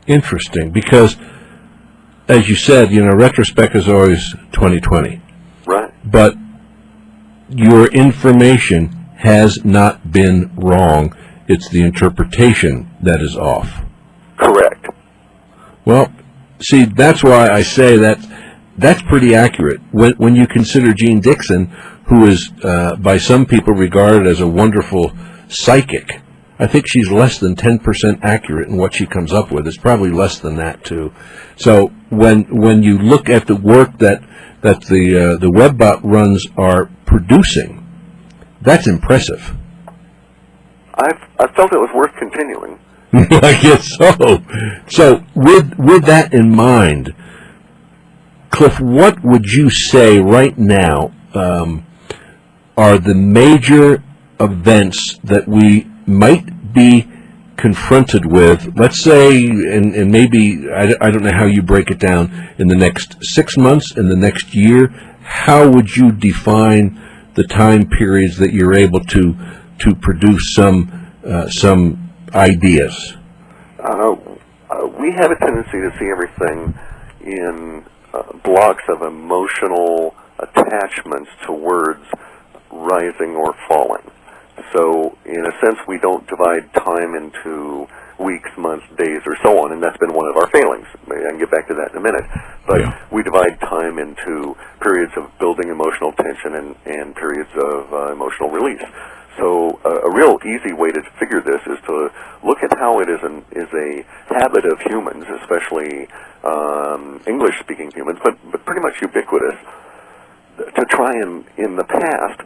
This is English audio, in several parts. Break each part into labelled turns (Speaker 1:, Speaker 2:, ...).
Speaker 1: Interesting, because, as you said, retrospect is always 20/20.
Speaker 2: Right.
Speaker 1: But your information has not been wrong. It's the interpretation that is off.
Speaker 2: Correct.
Speaker 1: Well, see, that's why I say that's pretty accurate. When you consider Jean Dixon, who is by some people regarded as a wonderful psychic, I think she's less than 10% accurate in what she comes up with. It's probably less than that too. So when you look at the work that the Webbot runs are producing, that's impressive.
Speaker 2: I felt it was worth continuing.
Speaker 1: I guess so. So with that in mind, Cliff, what would you say right now are the major events that we might be confronted with, let's say, and maybe, I don't know how you break it down, in the next 6 months, in the next year? How would you define the time periods that you're able to produce some ideas?
Speaker 2: We have a tendency to see everything in blocks of emotional attachments to words rising or falling. So, in a sense, we don't divide time into weeks, months, days, or so on, and that's been one of our failings. I can get back to that in a minute. But we divide time into periods of building emotional tension and periods of emotional release. So a real easy way to figure this is to look at how it is a habit of humans, especially English-speaking humans, but pretty much ubiquitous, to try and, in the past,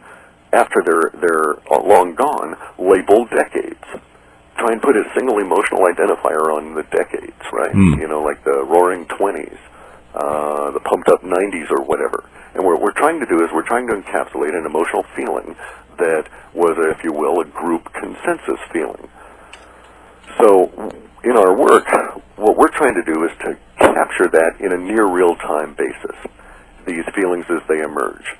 Speaker 2: after they're long gone, label decades. Try and put a single emotional identifier on the decades, right? Like the roaring 20s, the pumped up 90s or whatever. And what we're trying to do is we're trying to encapsulate an emotional feeling that was, if you will, a group consensus feeling. So in our work, what we're trying to do is to capture that in a near real-time basis, these feelings as they emerge.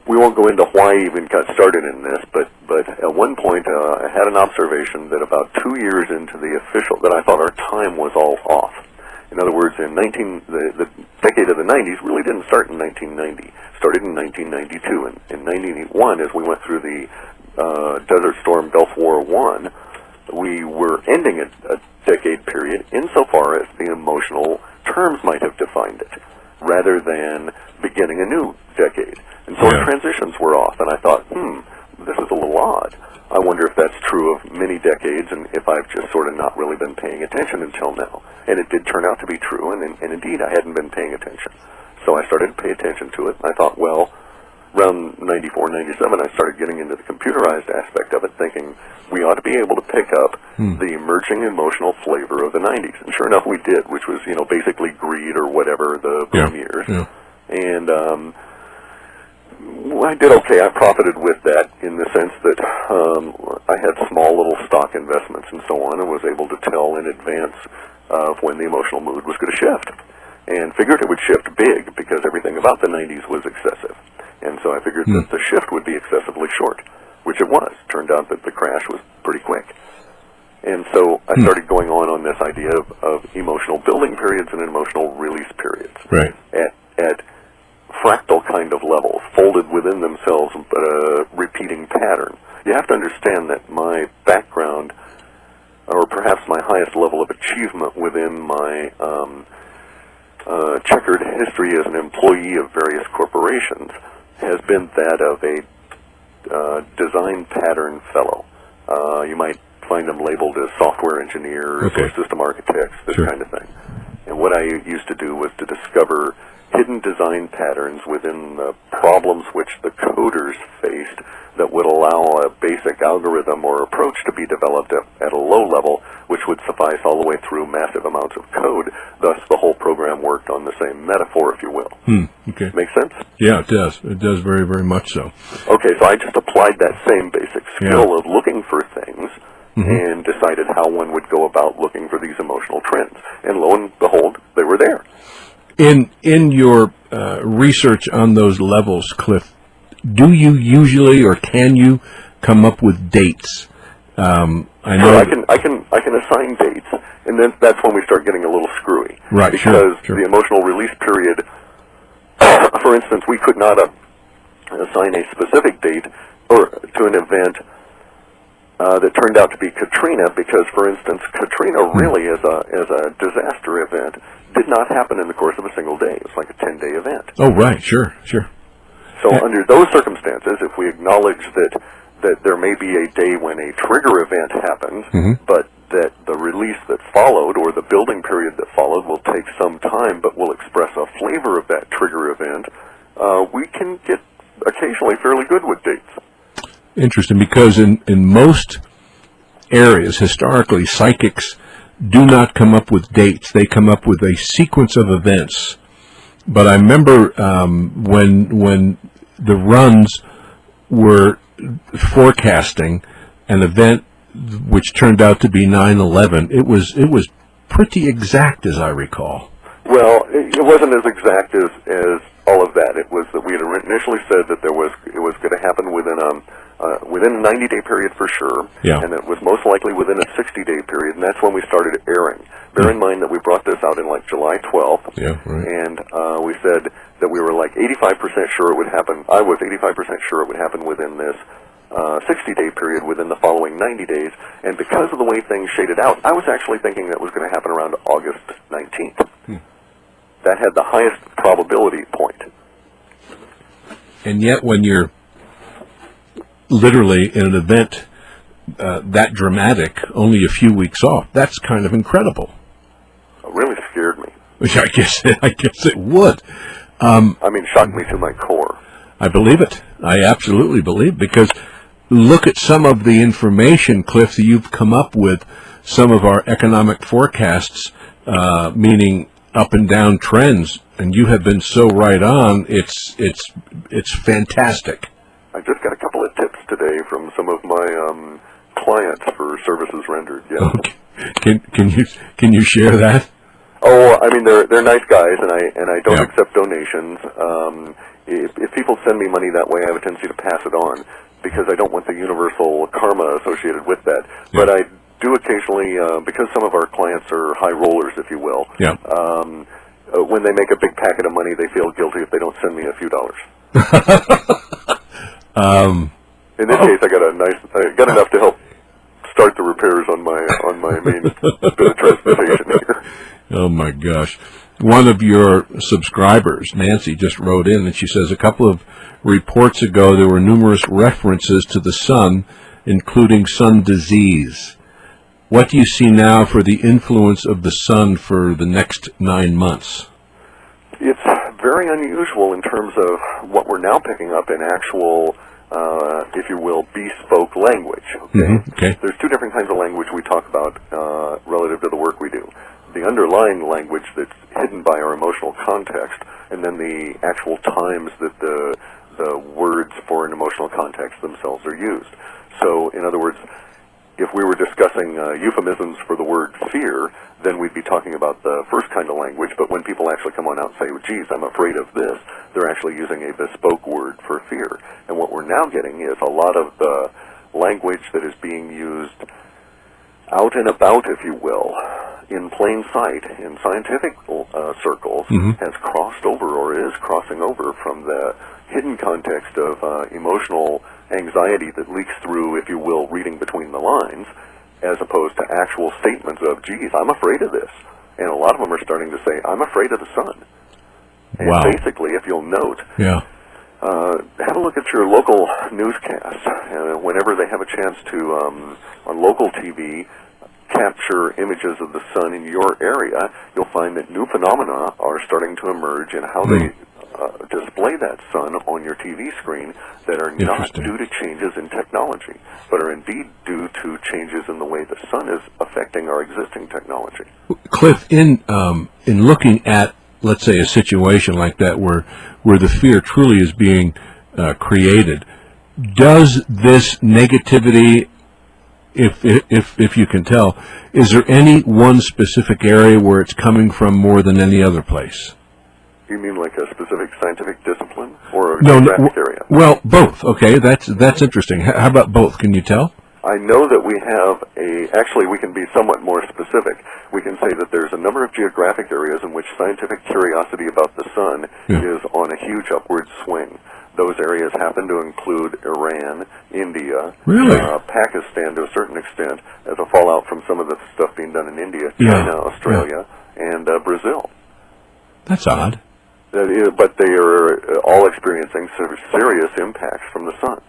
Speaker 2: We won't go into why I even got started in this, but at one point I had an observation that about 2 years into the official, that I thought our time was all off. In other words, the decade of the 90s really didn't start in 1990. Started in 1992. In 1981, as we went through the Desert Storm Gulf War I, we were ending a decade period insofar as the emotional terms might have defined it, rather than beginning a new decade. And so our transitions were off, and I thought, this is a little odd. I wonder if that's true of many decades, and if I've just sort of not really been paying attention until now. And it did turn out to be true, and indeed I hadn't been paying attention. So I started to pay attention to it, and I thought, well, around 94, 97, I started getting into the computerized aspect of it, thinking we ought to be able to pick up the emerging emotional flavor of the 90s. And sure enough, we did, which was, basically greed or whatever, the boom years. Yeah. And I did okay. I profited with that in the sense that I had small little stock investments and so on, and was able to tell in advance of when the emotional mood was going to shift. And figured it would shift big because everything about the 90s was excessive. And so I figured that the shift would be excessively short, which it was. Turned out that the crash was pretty quick. And so I started going on this idea of emotional building periods and emotional release periods.
Speaker 1: Right.
Speaker 2: At fractal kind of levels, folded within themselves, but a repeating pattern. You have to understand that my background, or perhaps my highest level of achievement within my checkered history as an employee of various corporations, has been that of a design pattern fellow. You might find them labeled as software engineers or system architects, this kind of thing. And what I used to do was to discover hidden design patterns within the problems which the coders faced that would allow a basic algorithm or approach to be developed at a low level, which would suffice all the way through massive amounts of code. Thus, the whole program worked on the same metaphor, if you will.
Speaker 1: Okay.
Speaker 2: Make sense?
Speaker 1: Yeah, it does. It does very, very much so.
Speaker 2: Okay, so I just applied that same basic skill of looking for things and decided how one would go about looking for these emotional trends. And lo and behold, they were there.
Speaker 1: In your research on those levels, Cliff, do you usually or can you come up with dates on I
Speaker 2: Sure,
Speaker 1: know.
Speaker 2: I can assign dates, and then that's when we start getting a little screwy.
Speaker 1: Right,
Speaker 2: because
Speaker 1: sure.
Speaker 2: the emotional release period, for instance, we could not assign a specific date or to an event that turned out to be Katrina, because, for instance, Katrina really, as a disaster event, did not happen in the course of a single day. It was like a 10-day event.
Speaker 1: Oh, right, sure.
Speaker 2: So under those circumstances, if we acknowledge that there may be a day when a trigger event happens, but that the release that followed or the building period that followed will take some time, but will express a flavor of that trigger event, we can get occasionally fairly good with dates.
Speaker 1: Interesting, because in most areas, historically, psychics do not come up with dates. They come up with a sequence of events. But I remember when the runs were forecasting an event which turned out to be 9/11, it was pretty exact, as I recall.
Speaker 2: Well, it wasn't as exact as all of that. It was that we had initially said that it was going to happen within a 90-day period for sure, and it was most likely within a 60-day period, and that's when we started airing. Bear in mind that we brought this out in like July 12th, and we said that we were like 85% sure it would happen. I was 85% sure it would happen within this 60-day period within the following 90 days, and because of the way things shaded out, I was actually thinking that was going to happen around August 19th. That had the highest probability point.
Speaker 1: And yet when you're literally in an event that dramatic, only a few weeks off, that's kind of incredible.
Speaker 2: It really scared me.
Speaker 1: Which I guess it would.
Speaker 2: Shocked me to my core.
Speaker 1: I believe it. I absolutely believe, because look at some of the information, Cliff, that you've come up with, some of our economic forecasts, meaning up and down trends, and you have been so right on. It's fantastic.
Speaker 2: I just got a couple of tips today from some of my clients for services rendered. Yeah.
Speaker 1: Okay. Can you share that?
Speaker 2: Oh, they're nice guys, and I don't accept donations. If people send me money that way, I have a tendency to pass it on, because I don't want the universal karma associated with that. Yeah. But I do occasionally, because some of our clients are high rollers, if you will. Yeah. When they make a big packet of money, they feel guilty if they don't send me a few dollars. In this case, I got enough to help start the repairs on my main bit of transportation here.
Speaker 1: Oh my gosh. One of your subscribers, Nancy, just wrote in, and she says, a couple of reports ago there were numerous references to the sun, including sun disease. What do you see now for the influence of the sun for the next 9 months?
Speaker 2: It's very unusual in terms of what we're now picking up in actual, if you will, bespoke language. Okay? There's two different kinds of language we talk about relative to the work we do. The underlying language that's hidden by our emotional context, and then the actual times that the words for an emotional context themselves are used. So, in other words, if we were discussing euphemisms for the word fear, then we'd be talking about the first kind of language, but when people actually come on out and say, oh, geez, I'm afraid of this, they're actually using a bespoke word for fear. And what we're now getting is a lot of the language that is being used out and about, if you will, in plain sight, in scientific circles, has crossed over or is crossing over from the hidden context of emotional anxiety that leaks through, if you will, reading between the lines, as opposed to actual statements of, geez, I'm afraid of this. And a lot of them are starting to say, I'm afraid of the sun. And basically, if you'll note, have a look at your local newscasts. Whenever they have a chance to, on local TV, capture images of the sun in your area, you'll find that new phenomena are starting to emerge in how they display that sun on your TV screen that are not due to changes in technology, but are indeed due to changes in the way the sun is affecting our existing technology.
Speaker 1: Cliff, in looking at, let's say, a situation like that where the fear truly is being created, does this negativity, if you can tell, is there any one specific area where it's coming from more than any other place?
Speaker 2: You mean like a specific scientific discipline or a geographic area?
Speaker 1: Well, both. Okay, that's interesting. How about both? Can you tell?
Speaker 2: I know that we have actually we can be somewhat more specific. We can say that there's a number of geographic areas in which scientific curiosity about the sun is on a huge upward swing. Those areas happen to include Iran, India,
Speaker 1: Really?
Speaker 2: Pakistan to a certain extent, as a fallout from some of the stuff being done in India, China, Australia, and Brazil.
Speaker 1: That's odd.
Speaker 2: But they are all experiencing serious impacts from the sun.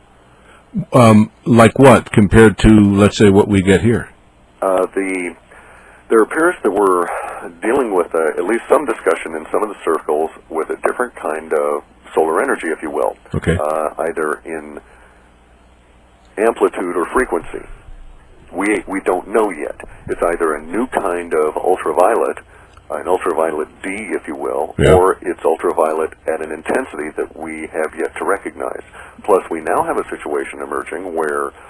Speaker 1: Like what, compared to, let's say, what we get here?
Speaker 2: There appears that we're dealing with at least some discussion in some of the circles with a different kind of solar energy, if you will.
Speaker 1: Okay.
Speaker 2: Either in amplitude or frequency. We don't know yet. It's either a new kind of ultraviolet, an ultraviolet D, if you will, or it's ultraviolet at an intensity that we have yet to recognize. Plus, we now have a situation emerging where